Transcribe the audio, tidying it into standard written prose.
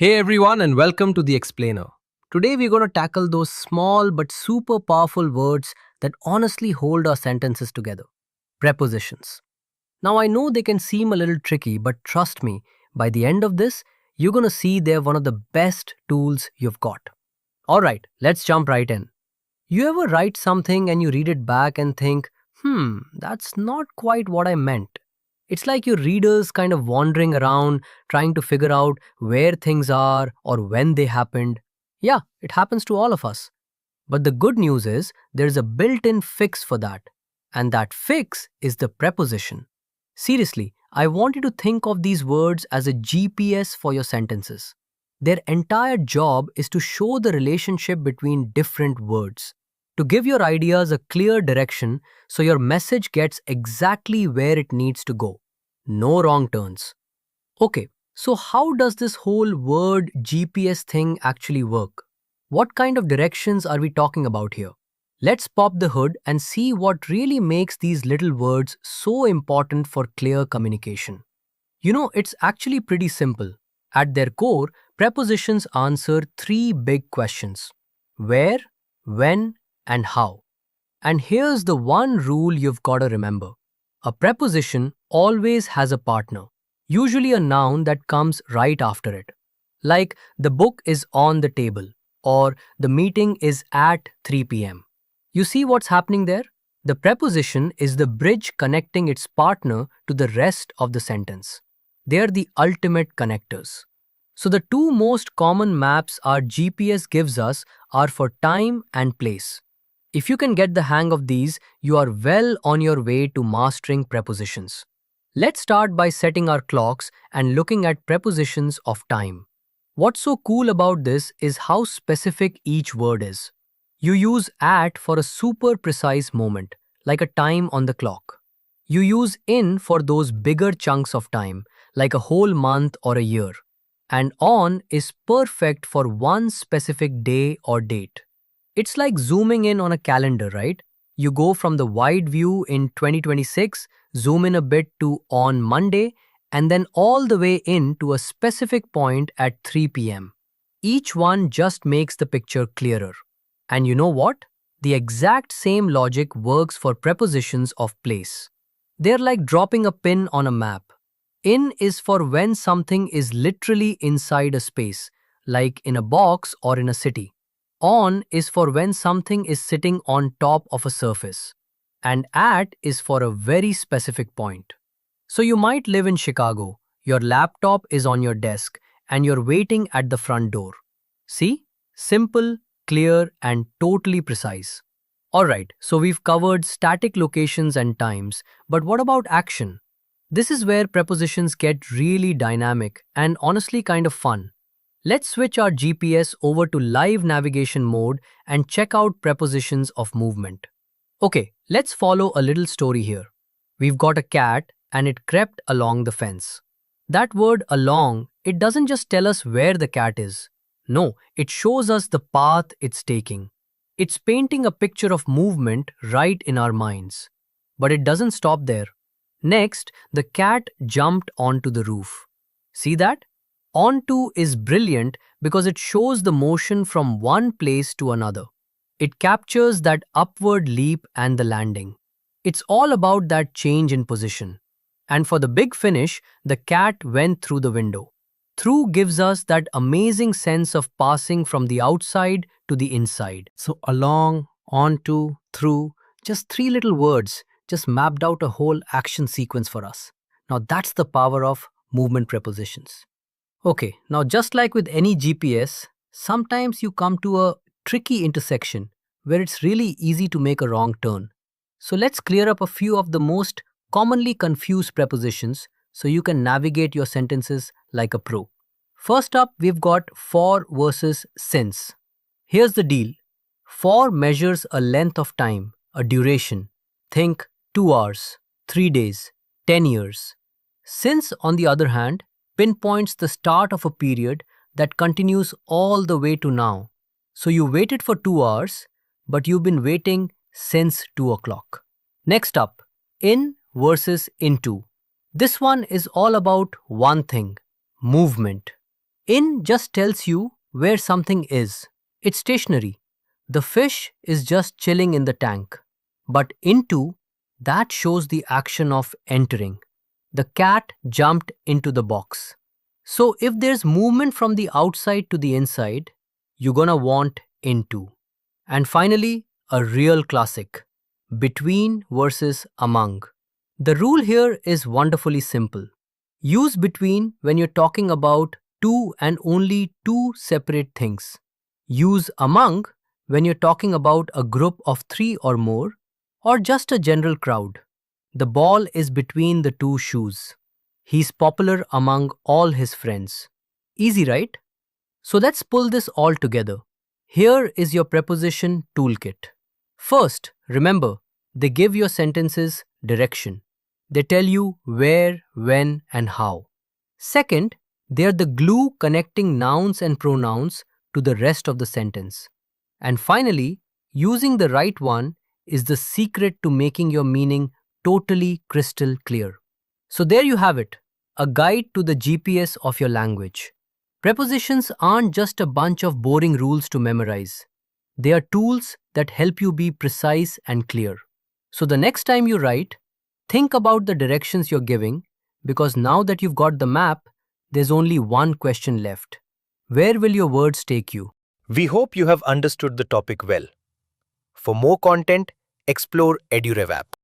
Hey everyone, and welcome to The Explainer. Today we're going to tackle those small but super powerful words that honestly hold our sentences together prepositions. Now, I know they can seem a little tricky, but trust me, by the end of this, you're going to see they're one of the best tools you've got. Alright, let's jump right in. You ever write something and you read it back and think, that's not quite what I meant? It's like your readers kind of wandering around trying to figure out where things are or when they happened. Yeah, it happens to all of us. But the good news is there's a built in fix for that. And that fix is the preposition. Seriously, I want you to think of these words as a GPS for your sentences. Their entire job is to show the relationship between different words, to give your ideas a clear direction so your message gets exactly where it needs to go. No wrong turns. Okay, so how does this whole word GPS thing actually work? What kind of directions are we talking about here? Let's pop the hood and see what really makes these little words so important for clear communication. It's actually pretty simple. At their core, prepositions answer three big questions: where, when, and how. And here's the one rule you've got to remember: a preposition always has a partner, usually a noun that comes right after it. Like the book is on the table or the meeting is at 3 p.m. You see what's happening there? The preposition is the bridge connecting its partner to the rest of the sentence. They are the ultimate connectors. So the two most common maps our GPS gives us are for time and place. If you can get the hang of these, you are well on your way to mastering prepositions. Let's start by setting our clocks and looking at prepositions of time. What's so cool about this is how specific each word is. You use at for a super precise moment, like a time on the clock. You use in for those bigger chunks of time, like a whole month or a year. And on is perfect for one specific day or date. It's like zooming in on a calendar, right? You go from the wide view in 2026, zoom in a bit to on Monday, and then all the way in to a specific point at 3 p.m. Each one just makes the picture clearer. And you know what? The exact same logic works for prepositions of place. They're like dropping a pin on a map. In is for when something is literally inside a space, like in a box or in a city. On is for when something is sitting on top of a surface. And at is for a very specific point. So you might live in Chicago, your laptop is on your desk, and you're waiting at the front door. See? Simple, clear, and totally precise. Alright, so we've covered static locations and times, but what about action? This is where prepositions get really dynamic and honestly kind of fun. Let's switch our GPS over to live navigation mode and check out prepositions of movement. Okay, let's follow a little story here. We've got a cat and it crept along the fence. That word along, it doesn't just tell us where the cat is. No, it shows us the path it's taking. It's painting a picture of movement right in our minds. But it doesn't stop there. Next, the cat jumped onto the roof. See that? Onto is brilliant because it shows the motion from one place to another. It captures that upward leap and the landing. It's all about that change in position. And for the big finish, the cat went through the window. Through gives us that amazing sense of passing from the outside to the inside. So along, onto, through, just three little words just mapped out a whole action sequence for us. Now that's the power of movement prepositions. Okay, now just like with any GPS, sometimes you come to a tricky intersection where it's really easy to make a wrong turn. So let's clear up a few of the most commonly confused prepositions so you can navigate your sentences like a pro. First up, we've got for versus since. Here's the deal. For measures a length of time, a duration. Think 2 hours, 3 days, 10 years. Since, on the other hand, pinpoints the start of a period that continues all the way to now. So you waited for 2 hours, but you've been waiting since 2 o'clock. Next up, in versus into. This one is all about one thing: movement. In just tells you where something is. It's stationary. The fish is just chilling in the tank. But into, that shows the action of entering. The cat jumped into the box. So if there's movement from the outside to the inside, you're gonna want into. And finally, a real classic, between versus among. The rule here is wonderfully simple. Use between when you're talking about two and only two separate things. Use among when you're talking about a group of three or more, or just a general crowd. The ball is between the two shoes. He's popular among all his friends. Easy, right? So let's pull this all together. Here is your preposition toolkit. First, remember, they give your sentences direction. They tell you where, when, and how. Second, they are the glue connecting nouns and pronouns to the rest of the sentence. And finally, using the right one is the secret to making your meaning totally crystal clear. So there you have it, a guide to the GPS of your language. Prepositions aren't just a bunch of boring rules to memorize. They are tools that help you be precise and clear. So the next time you write, think about the directions you're giving, because now that you've got the map, there's only one question left. Where will your words take you? We hope you have understood the topic well. For more content, explore EduRev app.